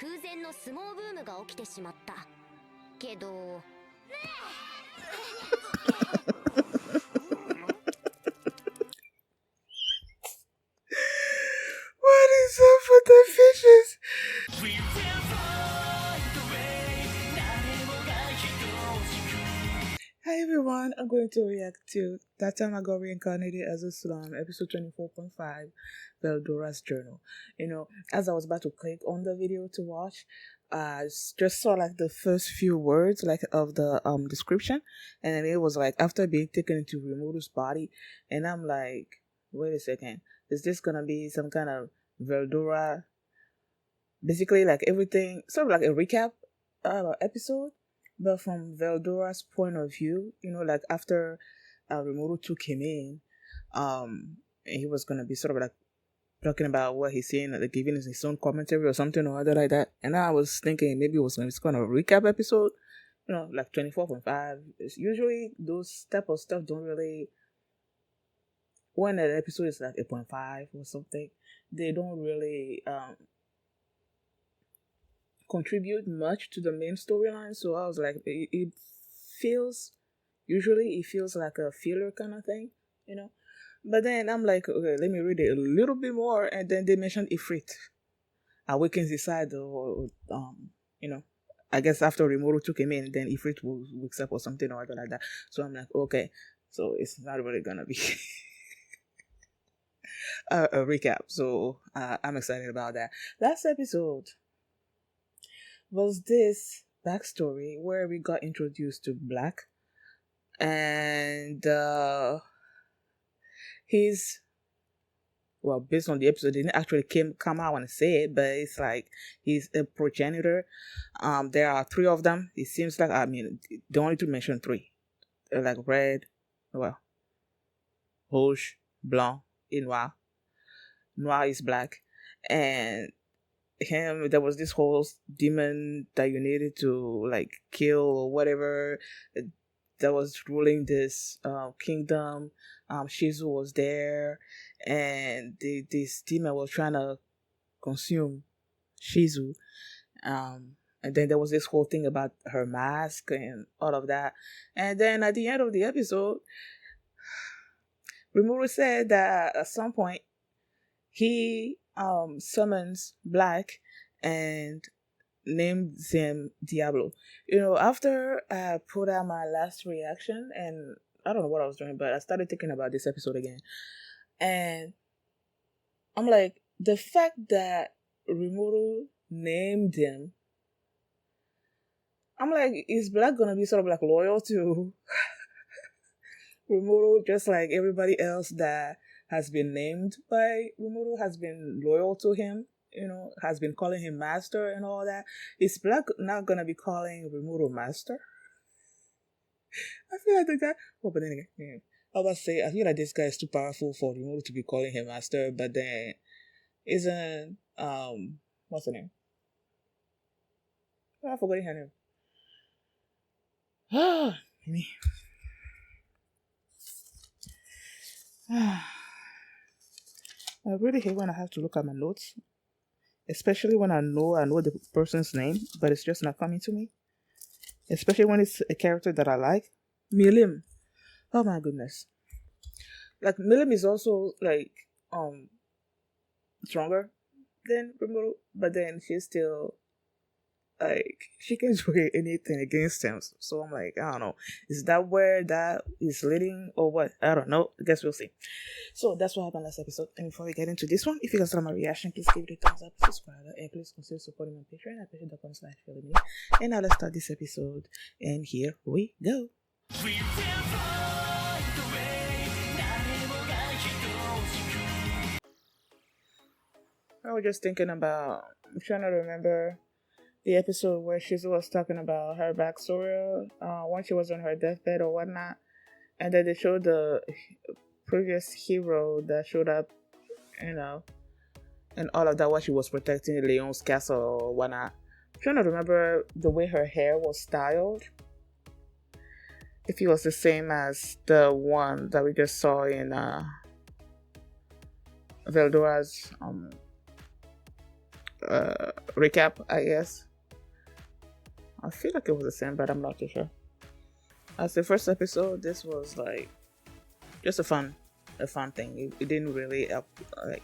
空前の相撲ブームが起きてしまったけど What is up with the fishes? Hi everyone, I'm going to react to That Time I Got Reincarnated as a Slum, episode 24.5, Veldora's Journal. You know, as I was about to click on the video to watch, I just saw like the first few words like of the description, and then it was like after being taken into Rimuru body, and I'm like, wait a second, is this gonna be some kind of Veldora? Basically, like everything, sort of like a recap episode, but from Veldora's point of view, you know, like after Rimuru took him in, and he was gonna be sort of like talking about what he's seeing, like giving his own commentary or something or other like that. And I was thinking maybe it's kind of a recap episode, you know, like 24.5. Usually those type of stuff don't really, when an episode is like 8.5 or something, they don't really contribute much to the main storyline. So I was like, it feels like a filler kind of thing, you know. But then I'm like, okay, let me read it a little bit more, and then they mentioned Ifrit awakens inside, or you know, I guess after Rimuru took him in, then Ifrit wakes up or something or other like that. So I'm like, okay, so it's not really gonna be a recap. So I'm excited about that. Last episode was this backstory where we got introduced to Black, and he's, well, based on the episode, they didn't actually come out and say it, but it's like he's a progenitor. There are three of them. It seems like, I mean, they only to mention three. They're like red, well, rouge, blanc, et noir. Noir is black, and him, there was this whole demon that you needed to like kill or whatever that was ruling this kingdom. Shizu was there, and this demon was trying to consume Shizu. And then there was this whole thing about her mask and all of that. And then at the end of the episode, Rimuru said that at some point he summons Black and names him Diablo. You know, after I put out my last reaction, and I don't know what I was doing, but I started thinking about this episode again. And I'm like, the fact that Rimuru named him, I'm like, is Black gonna be sort of like loyal to Rimuru, just like everybody else that has been named by Rimuru has been loyal to him, you know, has been calling him master and all that? Is Black not gonna be calling Rimuru master? I feel like the guy, oh, but then again, yeah. I was about to say, I feel like this guy is too powerful for Rimuru to be calling him master, but then isn't, what's her name? Oh, I forgot her name. Ah, me. I really hate when I have to look at my notes, especially when I know the person's name, but it's just not coming to me. Especially when it's a character that I like. Milim. Oh my goodness. Like, Milim is also like stronger than Rimuru, but then she's still like, she can do anything against him. So I'm like, I don't know. Is that where that is leading or what? I don't know. I guess we'll see. So that's what happened last episode. And before we get into this one, if you guys like my reaction, please give it a thumbs up, subscribe, and please consider supporting my Patreon. I appreciate the and now let's start this episode. And here we go. I was just thinking about, I'm trying to remember the episode where Shizu was talking about her backstory when she was on her deathbed or whatnot, and then they showed the previous hero that showed up, you know, and all of that while she was protecting Leon's castle or whatnot. I'm trying to remember the way her hair was styled, if it was the same as the one that we just saw in Veldora's recap, I guess. I feel like it was the same, but I'm not too sure. As the first episode, this was like just a fun thing. It didn't really like,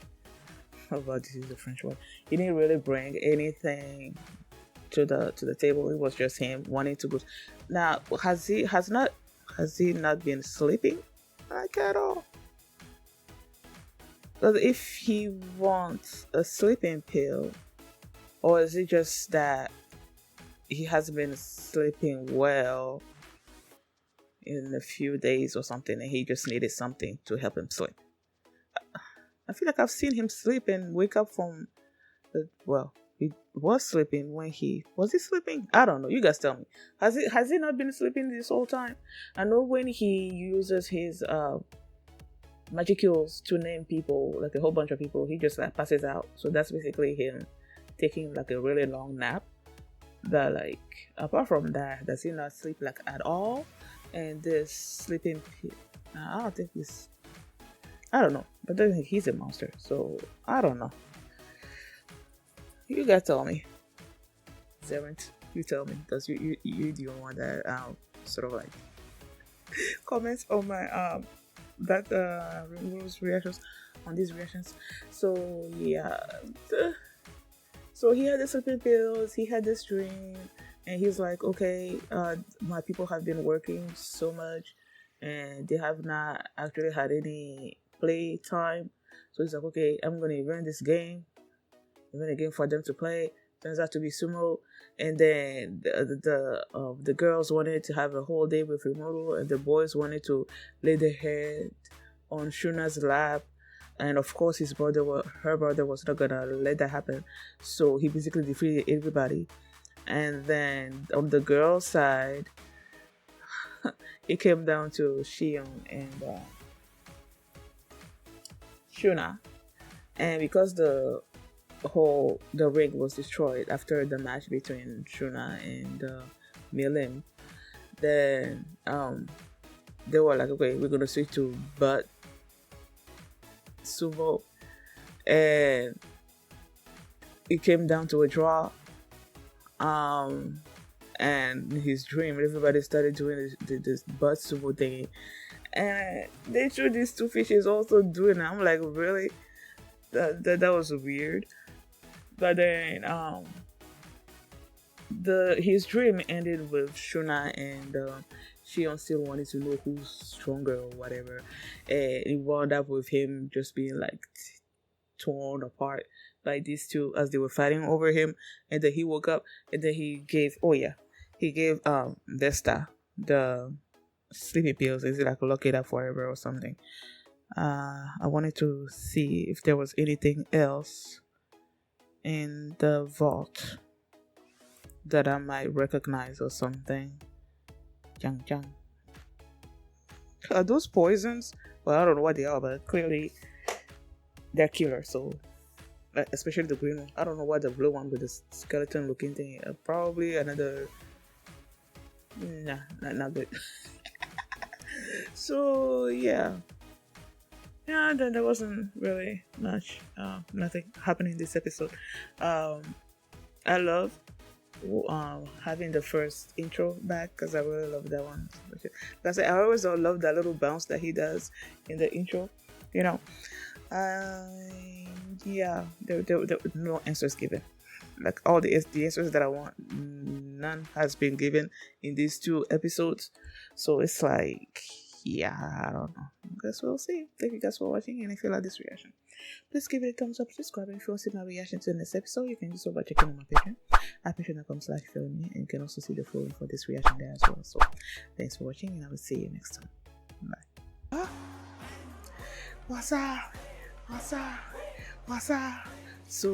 how about this is the French word. He didn't really bring anything to the table. It was just him wanting to go. Now, has he not been sleeping like at all? But if he wants a sleeping pill, or is it just that he hasn't been sleeping well in a few days or something, and he just needed something to help him sleep? I feel like I've seen him sleep and wake up from he was sleeping when was he sleeping? I don't know. You guys tell me. Has he not been sleeping this whole time? I know when he uses his magicals to name people, like a whole bunch of people, he just like passes out. So that's basically him taking like a really long nap. But like apart from that, does he not sleep like at all? And this sleeping, I don't think I don't know, but I don't think he's a monster. So I don't know. You guys tell me. Zerent, you tell me, because you the one that sort of like comments on my reactions on these reactions. So yeah, so he had the sleeping pills, he had this dream, and he's like, okay, my people have been working so much and they have not actually had any play time. So he's like, okay, I'm gonna invent this game, invent a game for them to play. Turns out to be sumo. And then the girls wanted to have a whole day with Rimuru, and the boys wanted to lay their head on Shuna's lap. And of course, her brother was not gonna let that happen. So he basically defeated everybody. And then on the girls' side, it came down to Shion and Shuna. And because the ring was destroyed after the match between Shuna and Milim, then they were like, okay, we're gonna switch to Butt Sumo, and it came down to a draw. And his dream, everybody started doing this Butt Sumo thing, and they showed these two fishes also doing it. I'm like, really? That was weird. But then his dream ended with Shuna and Shion still wanted to know who's stronger or whatever, and it wound up with him just being like torn apart by these two as they were fighting over him. And then he woke up, and then he gave Vesta the sleeping pills. Is it like lock it up forever or something? I wanted to see if there was anything else in the vault that I might recognize or something. Jang. Are those poisons? Well, I don't know what they are, but clearly they're killer. So, especially the green one. I don't know what the blue one with the skeleton looking thing. Probably another. Nah, not good. So yeah. Yeah, then there wasn't really much, nothing happening this episode. I love having the first intro back because I really love that one. That's it. I always love that little bounce that he does in the intro, you know. Yeah, there were no answers given. Like all the answers that I want, none has been given in these 2 episodes. So it's like, yeah, I don't know. I guess we'll see. Thank you guys for watching, and if you like this reaction, please give it a thumbs up, subscribe, and if you want to see my reaction to the next episode, you can do so by checking on my Patreon at patreon.com/filmy, and you can also see the full for this reaction there as well. So thanks for watching, and I will see you next time. Bye. What's up? So